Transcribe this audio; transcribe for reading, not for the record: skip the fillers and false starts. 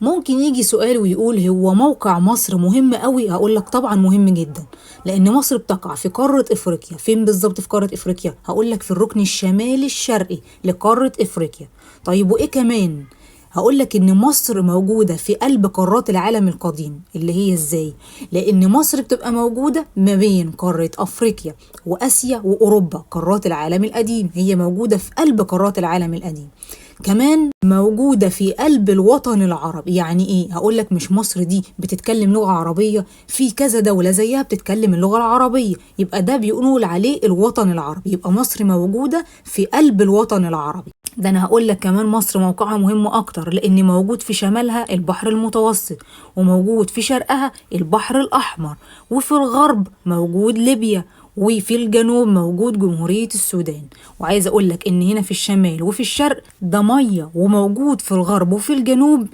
ممكن يجي سؤال ويقول هو موقع مصر مهم قوي؟ هقول لك طبعا مهم جدا، لان مصر بتقع في قارة افريقيا. فين بالظبط في قارة افريقيا؟ هقول لك في الركن الشمالي الشرقي لقارة افريقيا. طيب وايه كمان؟ هقول لك ان مصر موجودة في قلب قارات العالم القديم. اللي هي ازاي؟ لان مصر بتبقى موجودة ما بين قارة افريقيا واسيا واوروبا، قارات العالم القديم. هي موجودة في قلب قارات العالم القديم. كمان موجودة في قلب الوطن العربي. يعني ايه؟ هقولك مش مصر دي بتتكلم لغة عربية؟ في كذا دولة زيها بتتكلم اللغة العربية، يبقى ده بيقول عليه الوطن العربي. يبقى مصر موجودة في قلب الوطن العربي. ده انا هقولك كمان مصر موقعها مهم اكتر، لان موجود في شمالها البحر المتوسط، وموجود في شرقها البحر الاحمر، وفي الغرب موجود ليبيا، وفي الجنوب موجود جمهورية السودان. وعايز اقولك ان هنا في الشمال وفي الشرق ده مية، وموجود في الغرب وفي الجنوب